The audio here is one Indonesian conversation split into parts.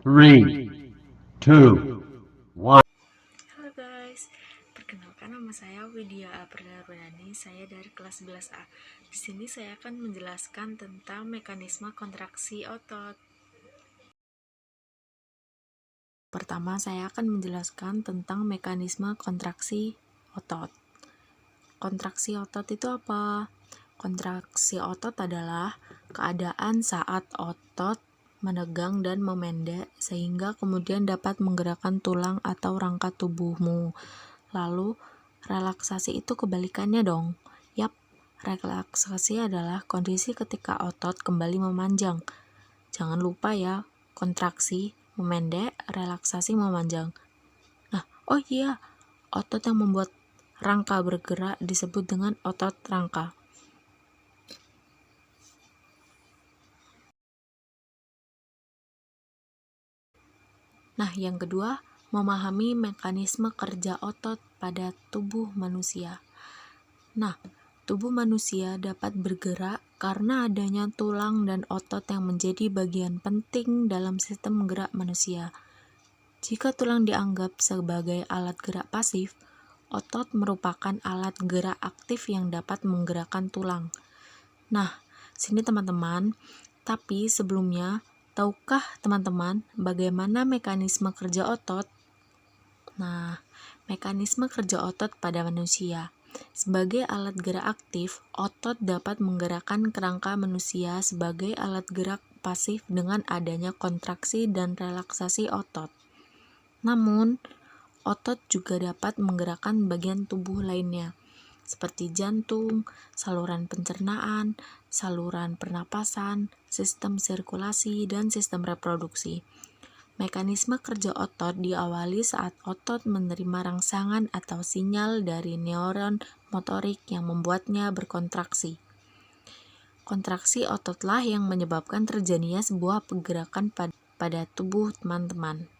Three, two, one. Halo guys, perkenalkan nama saya Widya Aprilani. Saya dari kelas 11A. Di sini saya akan menjelaskan tentang mekanisme kontraksi otot. Pertama, saya akan menjelaskan tentang mekanisme kontraksi otot. Kontraksi otot itu apa? Kontraksi otot adalah keadaan saat otot menegang dan memendek sehingga kemudian dapat menggerakkan tulang atau rangka tubuhmu. Lalu, relaksasi itu kebalikannya dong. Yap, relaksasi adalah kondisi ketika otot kembali memanjang. Jangan lupa ya, kontraksi memendek, relaksasi memanjang. Nah, oh iya, otot yang membuat rangka bergerak disebut dengan otot rangka. Nah, yang kedua, memahami mekanisme kerja otot pada tubuh manusia. Nah, tubuh manusia dapat bergerak karena adanya tulang dan otot yang menjadi bagian penting dalam sistem gerak manusia. Jika tulang dianggap sebagai alat gerak pasif, otot merupakan alat gerak aktif yang dapat menggerakkan tulang. Nah, sini teman-teman, tapi sebelumnya, tahukah teman-teman bagaimana mekanisme kerja otot? Nah, mekanisme kerja otot pada manusia. Sebagai alat gerak aktif, otot dapat menggerakkan kerangka manusia sebagai alat gerak pasif dengan adanya kontraksi dan relaksasi otot. Namun, otot juga dapat menggerakkan bagian tubuh lainnya, seperti jantung, saluran pencernaan, saluran pernapasan, sistem sirkulasi, dan sistem reproduksi. Mekanisme kerja otot diawali saat otot menerima rangsangan atau sinyal dari neuron motorik yang membuatnya berkontraksi. Kontraksi ototlah yang menyebabkan terjadinya sebuah pergerakan pada tubuh teman-teman.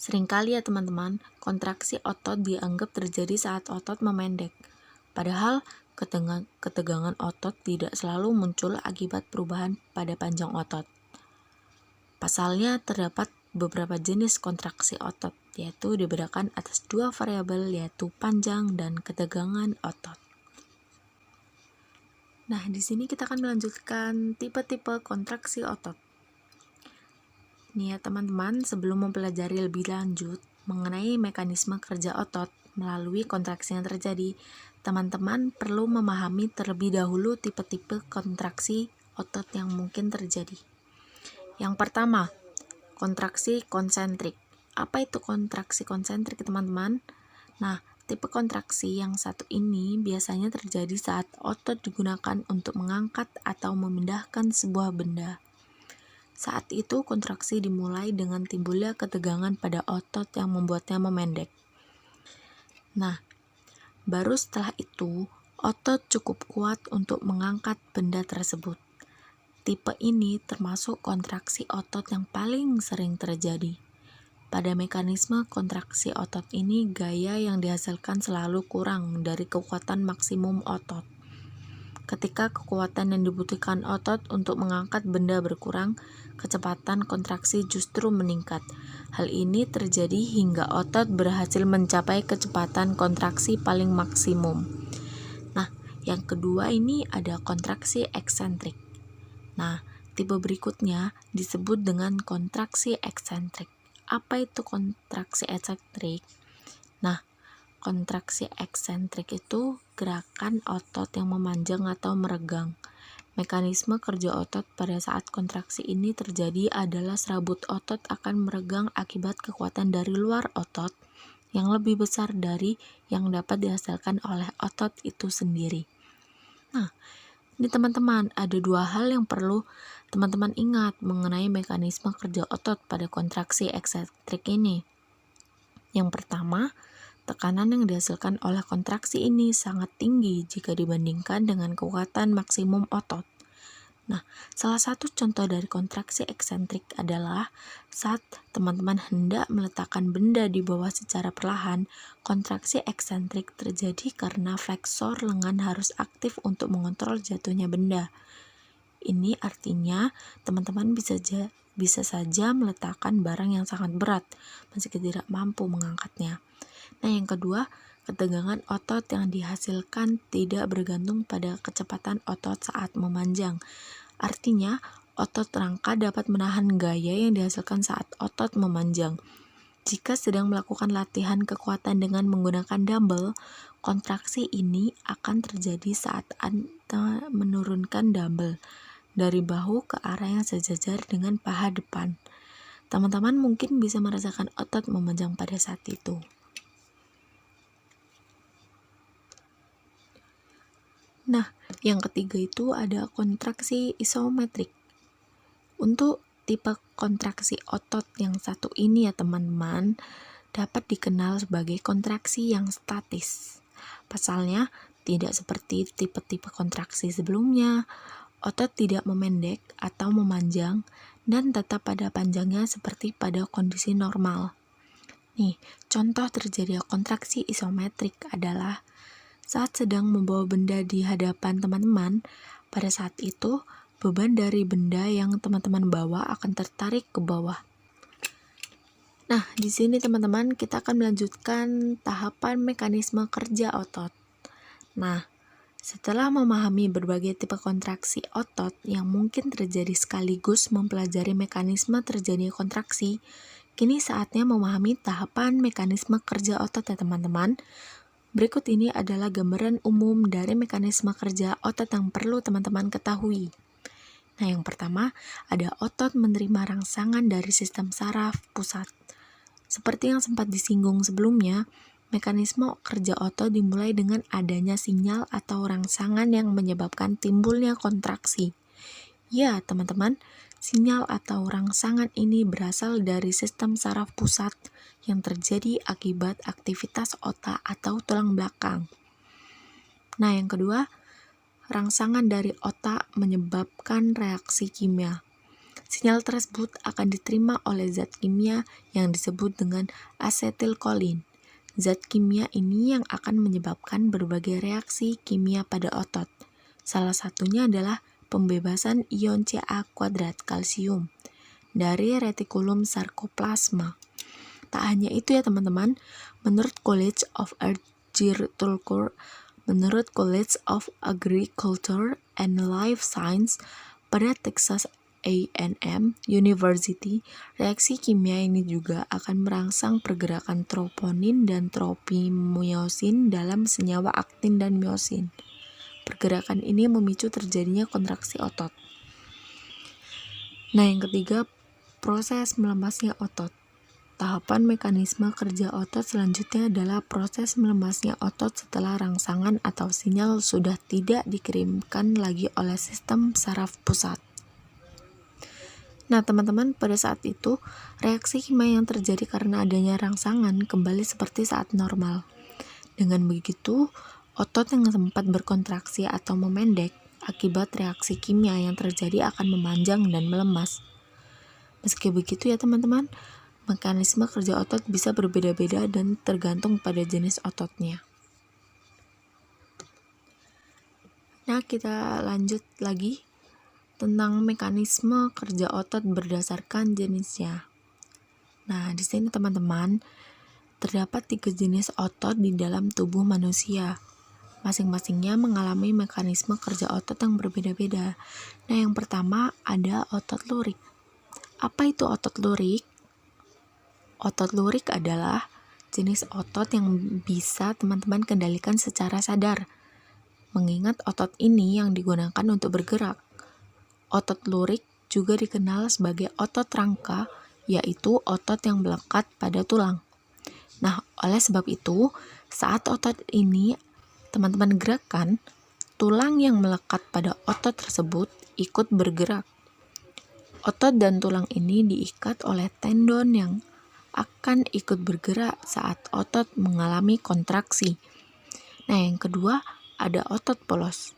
Seringkali ya teman-teman, kontraksi otot dianggap terjadi saat otot memendek. Padahal ketegangan otot tidak selalu muncul akibat perubahan pada panjang otot. Pasalnya terdapat beberapa jenis kontraksi otot, yaitu dibedakan atas dua variabel, yaitu panjang dan ketegangan otot. Nah, di sini kita akan melanjutkan tipe-tipe kontraksi otot. Nih ya teman-teman, sebelum mempelajari lebih lanjut mengenai mekanisme kerja otot melalui kontraksi yang terjadi, teman-teman perlu memahami terlebih dahulu tipe-tipe kontraksi otot yang mungkin terjadi. Yang pertama, kontraksi konsentrik. Apa itu kontraksi konsentrik, teman-teman? Nah, tipe kontraksi yang satu ini biasanya terjadi saat otot digunakan untuk mengangkat atau memindahkan sebuah benda. Saat itu kontraksi dimulai dengan timbulnya ketegangan pada otot yang membuatnya memendek. Nah, baru setelah itu otot cukup kuat untuk mengangkat benda tersebut. Tipe ini termasuk kontraksi otot yang paling sering terjadi. Pada mekanisme kontraksi otot ini, gaya yang dihasilkan selalu kurang dari kekuatan maksimum otot. Ketika kekuatan yang dibutuhkan otot untuk mengangkat benda berkurang, kecepatan kontraksi justru meningkat. Hal ini terjadi hingga otot berhasil mencapai kecepatan kontraksi paling maksimum. Nah, yang kedua ini ada kontraksi eksentrik. Nah, tipe berikutnya disebut dengan kontraksi eksentrik. Apa itu kontraksi eksentrik? Nah, kontraksi eksentrik itu gerakan otot yang memanjang atau meregang. Mekanisme kerja otot pada saat kontraksi ini terjadi adalah serabut otot akan meregang akibat kekuatan dari luar otot yang lebih besar dari yang dapat dihasilkan oleh otot itu sendiri. Nah, ini teman-teman, ada dua hal yang perlu teman-teman ingat mengenai mekanisme kerja otot pada kontraksi eksentrik ini. Yang pertama, tekanan yang dihasilkan oleh kontraksi ini sangat tinggi jika dibandingkan dengan kekuatan maksimum otot. Nah, salah satu contoh dari kontraksi eksentrik adalah saat teman-teman hendak meletakkan benda di bawah secara perlahan. Kontraksi eksentrik terjadi karena fleksor lengan harus aktif untuk mengontrol jatuhnya benda. Ini artinya teman-teman bisa bisa saja meletakkan barang yang sangat berat meski tidak mampu mengangkatnya. Nah, yang kedua, ketegangan otot yang dihasilkan tidak bergantung pada kecepatan otot saat memanjang. Artinya, otot rangka dapat menahan gaya yang dihasilkan saat otot memanjang. Jika sedang melakukan latihan kekuatan dengan menggunakan dumbbell, kontraksi ini akan terjadi saat Anda menurunkan dumbbell dari bahu ke arah yang sejajar dengan paha depan. Teman-teman mungkin bisa merasakan otot memanjang pada saat itu. Nah, yang ketiga itu ada kontraksi isometrik. Untuk tipe kontraksi otot yang satu ini ya teman-teman, dapat dikenal sebagai kontraksi yang statis. Pasalnya, tidak seperti tipe-tipe kontraksi sebelumnya, otot tidak memendek atau memanjang dan tetap pada panjangnya seperti pada kondisi normal. Nih, contoh terjadinya kontraksi isometrik adalah saat sedang membawa benda di hadapan teman-teman. Pada saat itu, beban dari benda yang teman-teman bawa akan tertarik ke bawah. Nah, di sini teman-teman kita akan melanjutkan tahapan mekanisme kerja otot. Nah, setelah memahami berbagai tipe kontraksi otot yang mungkin terjadi sekaligus mempelajari mekanisme terjadinya kontraksi, kini saatnya memahami tahapan mekanisme kerja otot ya teman-teman. Berikut ini adalah gambaran umum dari mekanisme kerja otot yang perlu teman-teman ketahui. Nah, yang pertama, ada otot menerima rangsangan dari sistem saraf pusat. Seperti yang sempat disinggung sebelumnya, mekanisme kerja otot dimulai dengan adanya sinyal atau rangsangan yang menyebabkan timbulnya kontraksi. Ya, teman-teman, sinyal atau rangsangan ini berasal dari sistem saraf pusat yang terjadi akibat aktivitas otak atau tulang belakang. Nah, yang kedua, rangsangan dari otak menyebabkan reaksi kimia. Sinyal tersebut akan diterima oleh zat kimia yang disebut dengan asetilkolin. Zat kimia ini yang akan menyebabkan berbagai reaksi kimia pada otot. Salah satunya adalah pembebasan ion Ca kuadrat kalsium dari retikulum sarkoplasma. Tak hanya itu ya teman-teman, menurut College of Agriculture and Life Science pada Texas A&M University, reaksi kimia ini juga akan merangsang pergerakan troponin dan tropimyosin dalam senyawa aktin dan myosin. Pergerakan ini memicu terjadinya kontraksi otot. Nah, yang ketiga, proses melemasnya otot. Tahapan mekanisme kerja otot selanjutnya adalah proses melemasnya otot setelah rangsangan atau sinyal sudah tidak dikirimkan lagi oleh sistem saraf pusat. Nah, teman-teman, pada saat itu, reaksi kimia yang terjadi karena adanya rangsangan kembali seperti saat normal. Dengan begitu, otot yang sempat berkontraksi atau memendek akibat reaksi kimia yang terjadi akan memanjang dan melemas. Meski begitu ya teman-teman, mekanisme kerja otot bisa berbeda-beda dan tergantung pada jenis ototnya. Nah, kita lanjut lagi tentang mekanisme kerja otot berdasarkan jenisnya. Nah, di sini teman-teman, terdapat 3 jenis otot di dalam tubuh manusia. Masing-masingnya mengalami mekanisme kerja otot yang berbeda-beda. Nah, yang pertama ada otot lurik. Apa itu otot lurik? Otot lurik adalah jenis otot yang bisa teman-teman kendalikan secara sadar. Mengingat otot ini yang digunakan untuk bergerak. Otot lurik juga dikenal sebagai otot rangka, yaitu otot yang melekat pada tulang. Nah, oleh sebab itu, saat otot ini teman-teman gerakkan, tulang yang melekat pada otot tersebut ikut bergerak. Otot dan tulang ini diikat oleh tendon yang akan ikut bergerak saat otot mengalami kontraksi. Nah, yang kedua ada otot polos.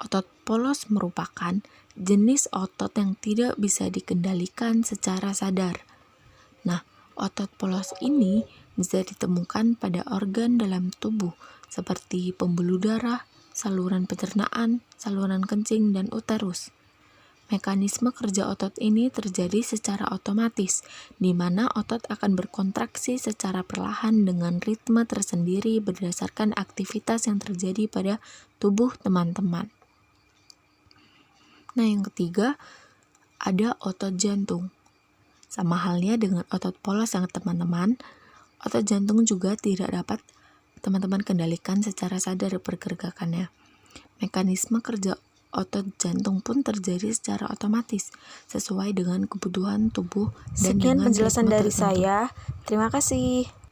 Otot polos merupakan jenis otot yang tidak bisa dikendalikan secara sadar. Nah, otot polos ini bisa ditemukan pada organ dalam tubuh seperti pembuluh darah, saluran pencernaan, saluran kencing, dan uterus. Mekanisme kerja otot ini terjadi secara otomatis, di mana otot akan berkontraksi secara perlahan dengan ritme tersendiri berdasarkan aktivitas yang terjadi pada tubuh teman-teman. Nah, yang ketiga, ada otot jantung. Sama halnya dengan otot polos yang teman-teman, otot jantung juga tidak dapat teman-teman kendalikan secara sadar pergerakannya. Mekanisme kerja otot jantung pun terjadi secara otomatis sesuai dengan kebutuhan tubuh dan Sekian dengan penjelasan ritme dari tertentu. saya. Terima kasih.